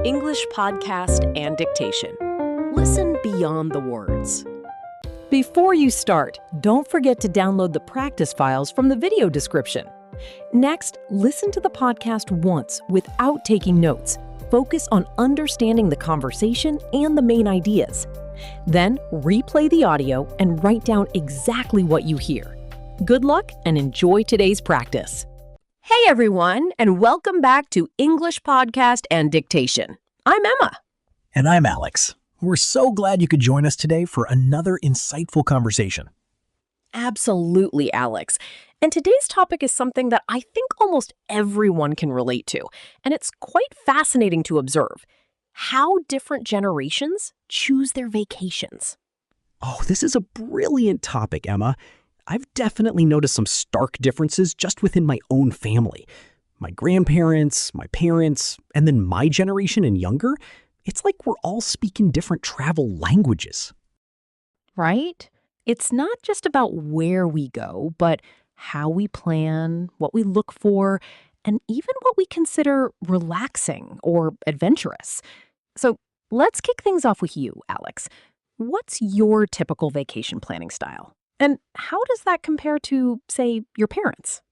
English podcast and dictation. Listen beyond the words. Before you start, don't forget to download the practice files from the video description. Next, listen to the podcast once without taking notes. Focus on understanding the conversation and the main ideas. Then, replay the audio and write down exactly what you hear. Good luck and enjoy today's practice. Hey everyone, and welcome back to English Podcast and Dictation. I'm Emma. And I'm Alex. We're so glad you could join us today for another insightful conversation. Absolutely, Alex. And today's topic is something that I think almost everyone can relate to, and it's quite fascinating to observe. How different generations choose their vacations. Oh, this is a brilliant topic, Emma. I've definitely noticed some stark differences just within my own family. My grandparents, my parents, and then my generation and younger, it's like we're all speaking different travel languages. Right? It's not just about where we go, but how we plan, what we look for, and even what we consider relaxing or adventurous. So let's kick things off with you, Alex. What's your typical vacation planning style? And how does that compare to, say, your parents?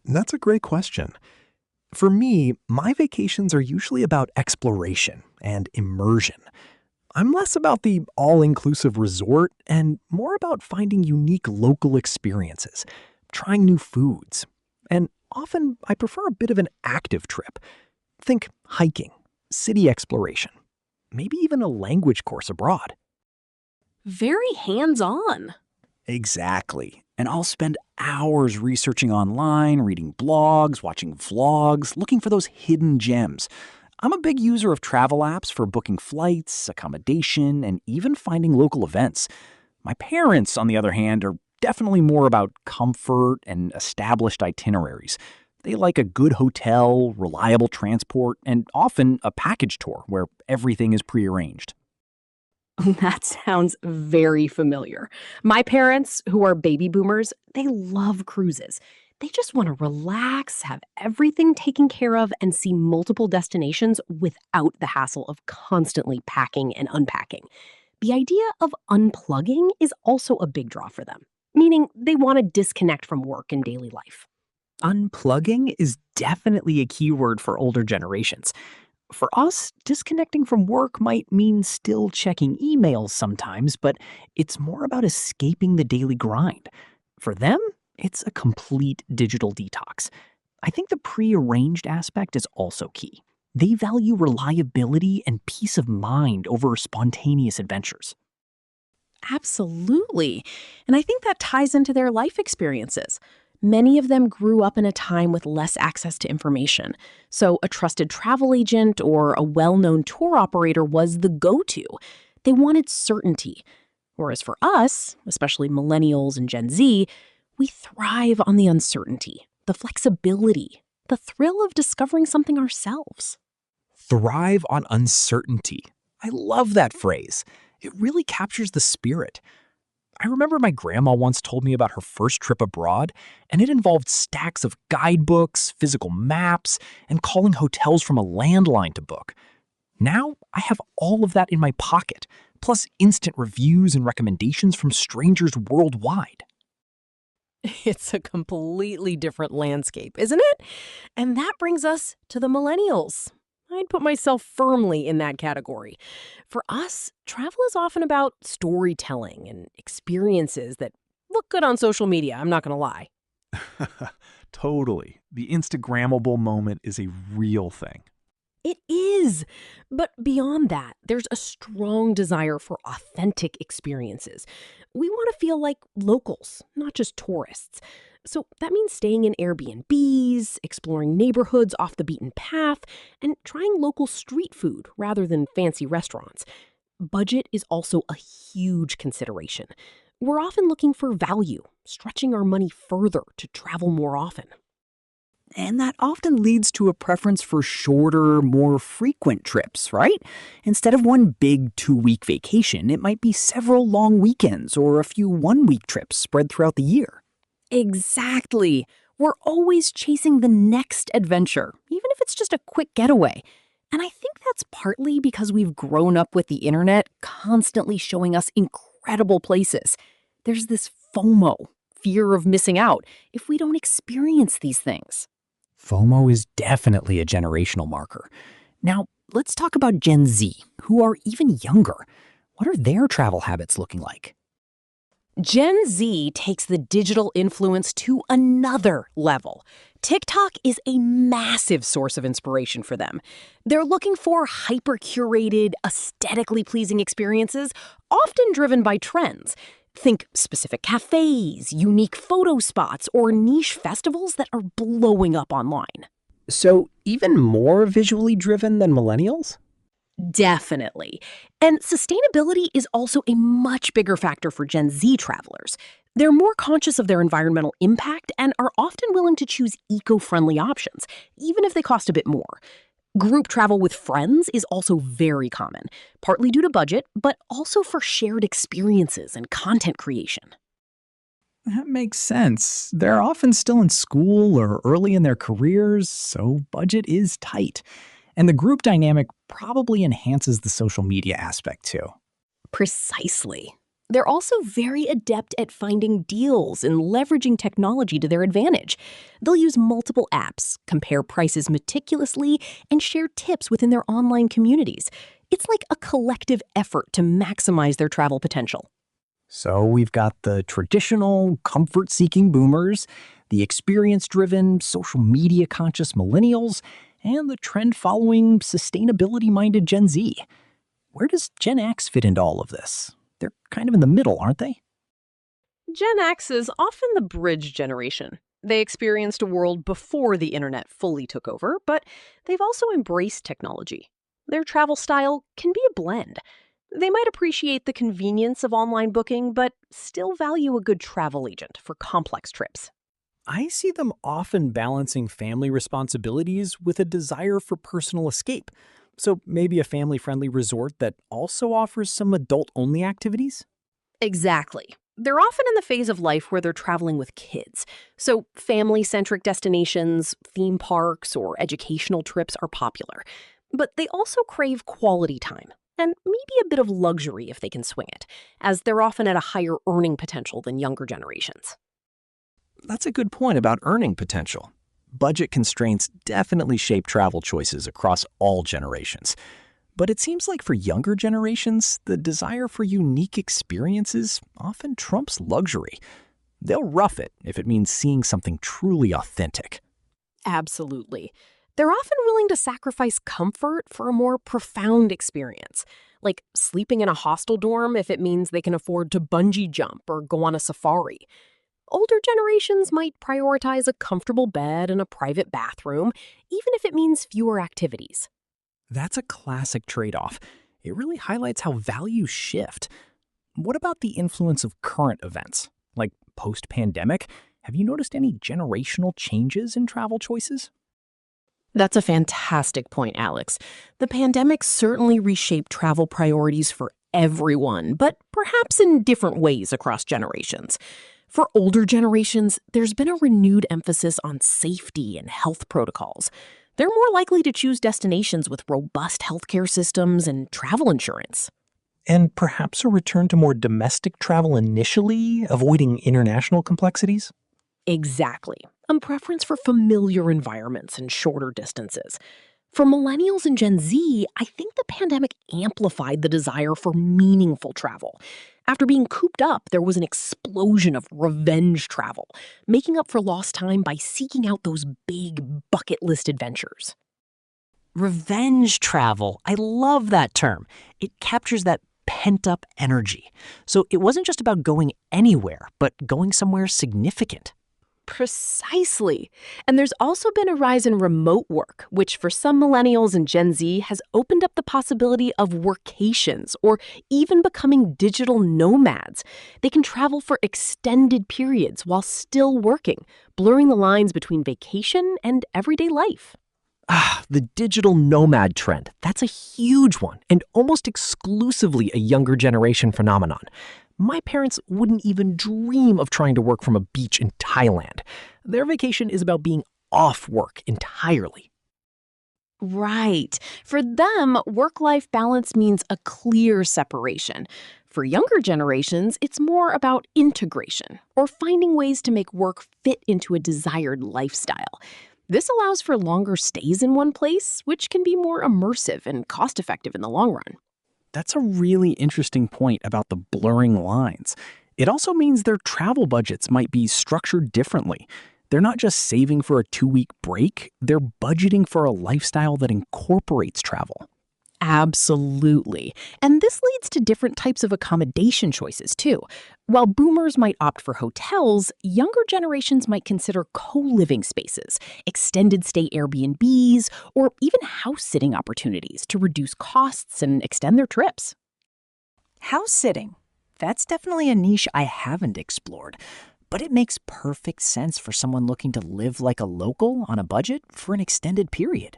That's a great question. For me, my vacations are usually about exploration and immersion. I'm less about the all-inclusive resort and more about finding unique local experiences, trying new foods. And often, I prefer a bit of an active trip. Think hiking, city exploration, maybe even a language course abroad. Very hands-on. Exactly. And I'll spend hours researching online, reading blogs, watching vlogs, looking for those hidden gems. I'm a big user of travel apps for booking flights, accommodation, and even finding local events. My parents, on the other hand, are definitely more about comfort and established itineraries. They like a good hotel, reliable transport, and often a package tour where everything is prearranged. That sounds very familiar. My parents, who are baby boomers, they love cruises. They just want to relax, have everything taken care of, and see multiple destinations without the hassle of constantly packing and unpacking. The idea of unplugging is also a big draw for them, meaning they want to disconnect from work and daily life. Unplugging is definitely a key word for older generations. For us, disconnecting from work might mean still checking emails sometimes, but it's more about escaping the daily grind. For them, it's a complete digital detox. I think the prearranged aspect is also key. They value reliability and peace of mind over spontaneous adventures. Absolutely. And I think that ties into their life experiences. Many of them grew up in a time with less access to information, so a trusted travel agent or a well-known tour operator was the go-to. They wanted certainty. Whereas for us, especially millennials and Gen Z, we thrive on the uncertainty, the flexibility, the thrill of discovering something ourselves. Thrive on uncertainty. I love that phrase. It really captures the spirit. I remember my grandma once told me about her first trip abroad, and it involved stacks of guidebooks, physical maps, and calling hotels from a landline to book. Now, I have all of that in my pocket, plus instant reviews and recommendations from strangers worldwide. It's a completely different landscape, isn't it? And that brings us to the millennials. I'd put myself firmly in that category. For us, travel is often about storytelling and experiences that look good on social media, I'm not going to lie. Totally. The Instagrammable moment is a real thing. It is. But beyond that, there's a strong desire for authentic experiences. We want to feel like locals, not just tourists. So that means staying in Airbnbs, exploring neighborhoods off the beaten path, and trying local street food rather than fancy restaurants. Budget is also a huge consideration. We're often looking for value, stretching our money further to travel more often. And that often leads to a preference for shorter, more frequent trips, right? Instead of one big 2-week vacation, it might be several long weekends or a few 1-week trips spread throughout the year. Exactly. We're always chasing the next adventure, even if it's just a quick getaway. And I think that's partly because we've grown up with the internet constantly showing us incredible places. There's this FOMO, fear of missing out, if we don't experience these things. FOMO is definitely a generational marker. Now, let's talk about Gen Z, who are even younger. What are their travel habits looking like? Gen Z takes the digital influence to another level. TikTok is a massive source of inspiration for them. They're looking for hyper-curated, aesthetically pleasing experiences, often driven by trends. Think specific cafes, unique photo spots, or niche festivals that are blowing up online. So even more visually driven than millennials? Definitely. And sustainability is also a much bigger factor for Gen Z travelers. They're more conscious of their environmental impact and are often willing to choose eco-friendly options, even if they cost a bit more. Group travel with friends is also very common, partly due to budget, but also for shared experiences and content creation. That makes sense. They're often still in school or early in their careers, so budget is tight. And the group dynamic probably enhances the social media aspect too. Precisely. They're also very adept at finding deals and leveraging technology to their advantage. They'll use multiple apps, compare prices meticulously, and share tips within their online communities. It's like a collective effort to maximize their travel potential. So we've got the traditional, comfort-seeking boomers, the experience-driven, social media-conscious millennials, and the trend-following, sustainability-minded Gen Z. Where does Gen X fit into all of this? They're kind of in the middle, aren't they? Gen X is often the bridge generation. They experienced a world before the internet fully took over, but they've also embraced technology. Their travel style can be a blend. They might appreciate the convenience of online booking, but still value a good travel agent for complex trips. I see them often balancing family responsibilities with a desire for personal escape. So maybe a family-friendly resort that also offers some adult-only activities? Exactly. They're often in the phase of life where they're traveling with kids. So family-centric destinations, theme parks, or educational trips are popular. But they also crave quality time, and maybe a bit of luxury if they can swing it, as they're often at a higher earning potential than younger generations. That's a good point about earning potential. Budget constraints definitely shape travel choices across all generations. But it seems like for younger generations, the desire for unique experiences often trumps luxury. They'll rough it if it means seeing something truly authentic. Absolutely. They're often willing to sacrifice comfort for a more profound experience, like sleeping in a hostel dorm if it means they can afford to bungee jump or go on a safari. Older generations might prioritize a comfortable bed and a private bathroom, even if it means fewer activities. That's a classic trade-off. It really highlights how values shift. What about the influence of current events? Like post-pandemic, have you noticed any generational changes in travel choices? That's a fantastic point, Alex. The pandemic certainly reshaped travel priorities for everyone, but perhaps in different ways across generations. For older generations, there's been a renewed emphasis on safety and health protocols. They're more likely to choose destinations with robust healthcare systems and travel insurance. And perhaps a return to more domestic travel initially, avoiding international complexities? Exactly. A preference for familiar environments and shorter distances. For millennials and Gen Z, I think the pandemic amplified the desire for meaningful travel. After being cooped up, there was an explosion of revenge travel, making up for lost time by seeking out those big bucket list adventures. Revenge travel. I love that term. It captures that pent-up energy. So it wasn't just about going anywhere, but going somewhere significant. Precisely. And there's also been a rise in remote work, which for some millennials and Gen Z has opened up the possibility of workations or even becoming digital nomads. They can travel for extended periods while still working, blurring the lines between vacation and everyday life. The digital nomad trend. That's a huge one and almost exclusively a younger generation phenomenon. My parents wouldn't even dream of trying to work from a beach in Thailand. Their vacation is about being off work entirely. Right. For them, work-life balance means a clear separation. For younger generations, it's more about integration or finding ways to make work fit into a desired lifestyle. This allows for longer stays in one place, which can be more immersive and cost-effective in the long run. That's a really interesting point about the blurring lines. It also means their travel budgets might be structured differently. They're not just saving for a 2-week break, they're budgeting for a lifestyle that incorporates travel. Absolutely. And this leads to different types of accommodation choices, too. While boomers might opt for hotels, younger generations might consider co-living spaces, extended stay Airbnbs, or even house-sitting opportunities to reduce costs and extend their trips. House sitting. That's definitely a niche I haven't explored, but it makes perfect sense for someone looking to live like a local on a budget for an extended period.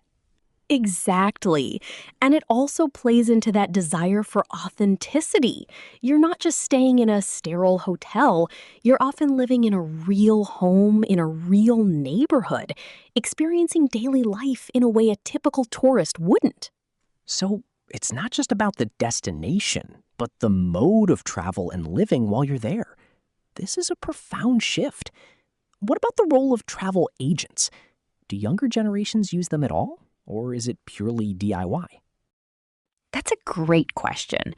Exactly. And it also plays into that desire for authenticity. You're not just staying in a sterile hotel, you're often living in a real home, in a real neighborhood, experiencing daily life in a way a typical tourist wouldn't. So it's not just about the destination, but the mode of travel and living while you're there. This is a profound shift. What about the role of travel agents? Do younger generations use them at all? Or is it purely DIY? That's a great question.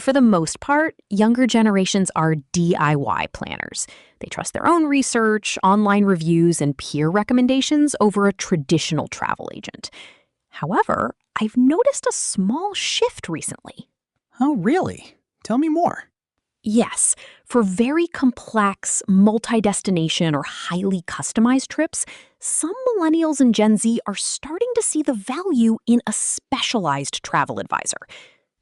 For the most part, younger generations are DIY planners. They trust their own research, online reviews, and peer recommendations over a traditional travel agent. However, I've noticed a small shift recently. Oh, really? Tell me more. Yes, for very complex, multi-destination or highly customized trips, some millennials and Gen Z are starting to see the value in a specialized travel advisor.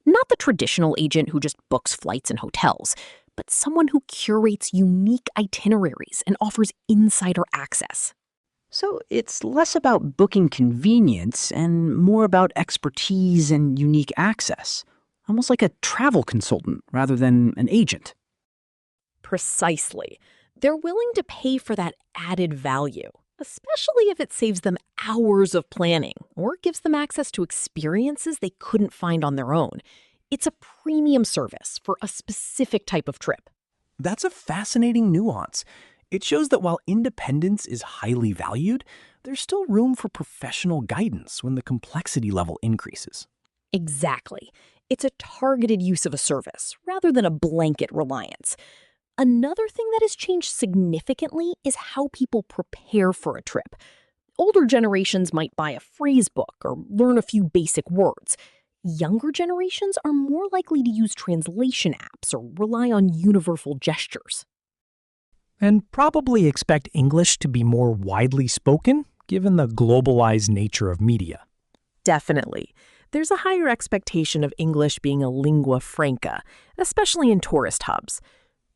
Not the traditional agent who just books flights and hotels, but someone who curates unique itineraries and offers insider access. So it's less about booking convenience and more about expertise and unique access. Almost like a travel consultant rather than an agent. Precisely. They're willing to pay for that added value, especially if it saves them hours of planning or gives them access to experiences they couldn't find on their own. It's a premium service for a specific type of trip. That's a fascinating nuance. It shows that while independence is highly valued, there's still room for professional guidance when the complexity level increases. Exactly. It's a targeted use of a service rather than a blanket reliance. Another thing that has changed significantly is how people prepare for a trip. Older generations might buy a phrase book or learn a few basic words. Younger generations are more likely to use translation apps or rely on universal gestures. And probably expect English to be more widely spoken, given the globalized nature of media. Definitely. There's a higher expectation of English being a lingua franca, especially in tourist hubs.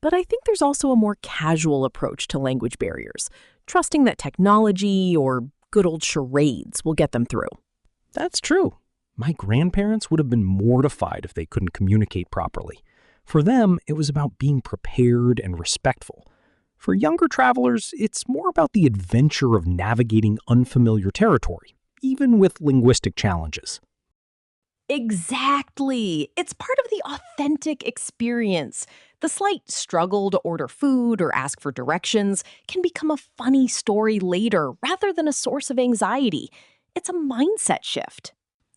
But I think there's also a more casual approach to language barriers, trusting that technology or good old charades will get them through. That's true. My grandparents would have been mortified if they couldn't communicate properly. For them, it was about being prepared and respectful. For younger travelers, it's more about the adventure of navigating unfamiliar territory, even with linguistic challenges. Exactly. It's part of the authentic experience. The slight struggle to order food or ask for directions can become a funny story later rather than a source of anxiety. It's a mindset shift.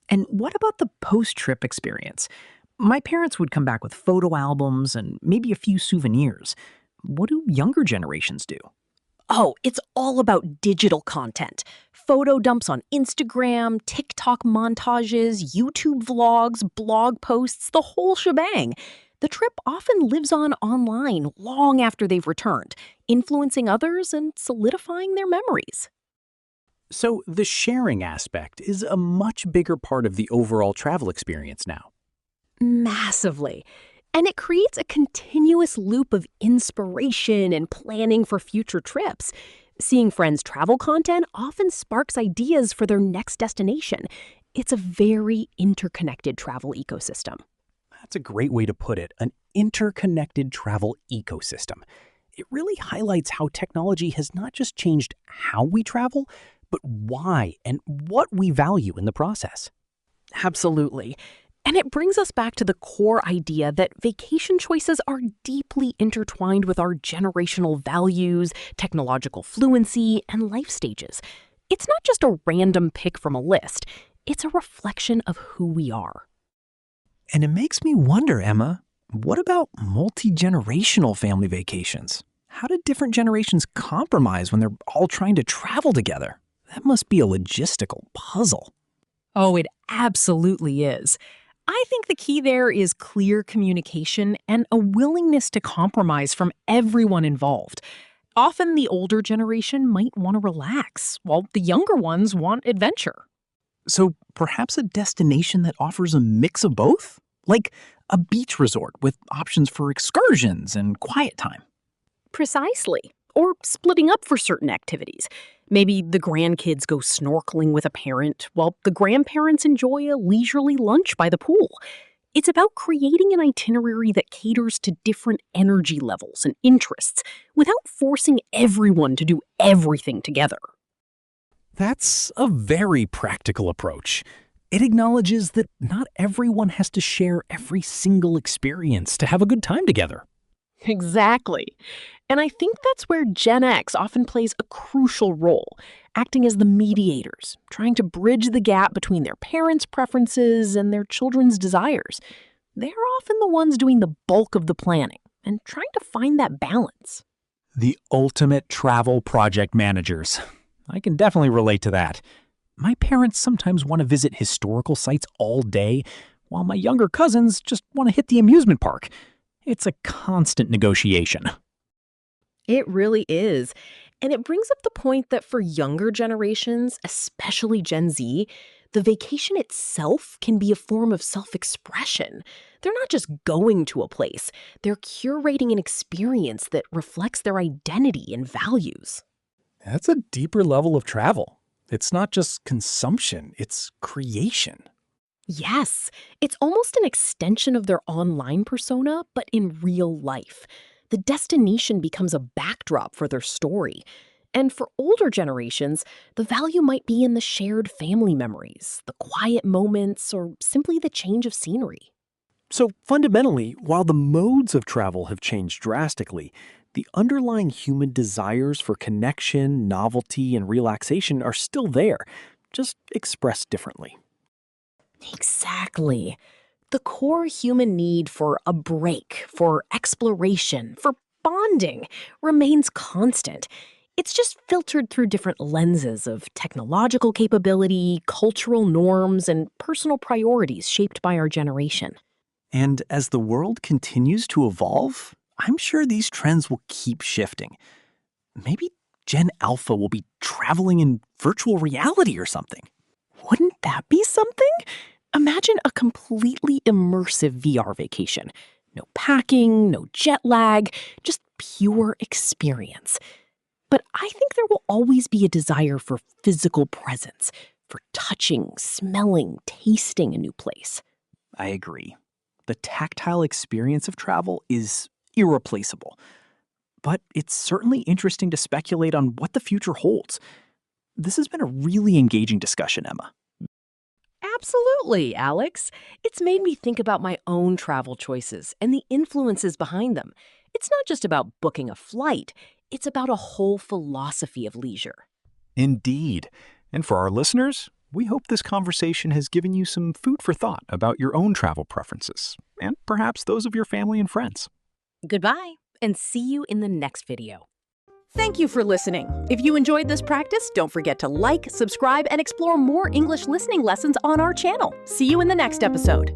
And what about the post-trip experience? My parents would come back with photo albums and maybe a few souvenirs. What do younger generations do? Oh, it's all about digital content. Photo dumps on Instagram, TikTok montages, YouTube vlogs, blog posts, the whole shebang. The trip often lives on online long after they've returned, influencing others and solidifying their memories. So the sharing aspect is a much bigger part of the overall travel experience now. Massively. And it creates a continuous loop of inspiration and planning for future trips. Seeing friends' travel content often sparks ideas for their next destination. It's a very interconnected travel ecosystem. That's a great way to put it, an interconnected travel ecosystem. It really highlights how technology has not just changed how we travel, but why and what we value in the process. Absolutely. And it brings us back to the core idea that vacation choices are deeply intertwined with our generational values, technological fluency, and life stages. It's not just a random pick from a list. It's a reflection of who we are. And it makes me wonder, Emma, what about multi-generational family vacations? How do different generations compromise when they're all trying to travel together? That must be a logistical puzzle. Oh, it absolutely is. I think the key there is clear communication and a willingness to compromise from everyone involved. Often the older generation might want to relax, while the younger ones want adventure. So perhaps a destination that offers a mix of both? Like a beach resort with options for excursions and quiet time. Precisely. Or splitting up for certain activities. Maybe the grandkids go snorkeling with a parent, while the grandparents enjoy a leisurely lunch by the pool. It's about creating an itinerary that caters to different energy levels and interests without forcing everyone to do everything together. That's a very practical approach. It acknowledges that not everyone has to share every single experience to have a good time together. Exactly. And I think that's where Gen X often plays a crucial role, acting as the mediators, trying to bridge the gap between their parents' preferences and their children's desires. They're often the ones doing the bulk of the planning and trying to find that balance. The ultimate travel project managers. I can definitely relate to that. My parents sometimes want to visit historical sites all day, while my younger cousins just want to hit the amusement park. It's a constant negotiation. It really is. And it brings up the point that for younger generations, especially Gen Z, the vacation itself can be a form of self-expression. They're not just going to a place, they're curating an experience that reflects their identity and values. That's a deeper level of travel. It's not just consumption, it's creation. Yes, it's almost an extension of their online persona, but in real life. The destination becomes a backdrop for their story. And for older generations, the value might be in the shared family memories, the quiet moments, or simply the change of scenery. So fundamentally, while the modes of travel have changed drastically, the underlying human desires for connection, novelty, and relaxation are still there, just expressed differently. Exactly. The core human need for a break, for exploration, for bonding remains constant. It's just filtered through different lenses of technological capability, cultural norms, and personal priorities shaped by our generation. And as the world continues to evolve, I'm sure these trends will keep shifting. Maybe Gen Alpha will be traveling in virtual reality or something. Wouldn't that be something? Imagine a completely immersive VR vacation. No packing, no jet lag, just pure experience. But I think there will always be a desire for physical presence, for touching, smelling, tasting a new place. I agree. The tactile experience of travel is irreplaceable. But it's certainly interesting to speculate on what the future holds. This has been a really engaging discussion, Emma. Absolutely, Alex. It's made me think about my own travel choices and the influences behind them. It's not just about booking a flight, it's about a whole philosophy of leisure. Indeed. And for our listeners, we hope this conversation has given you some food for thought about your own travel preferences, and perhaps those of your family and friends. Goodbye, and see you in the next video. Thank you for listening. If you enjoyed this practice, don't forget to like, subscribe, and explore more English listening lessons on our channel. See you in the next episode.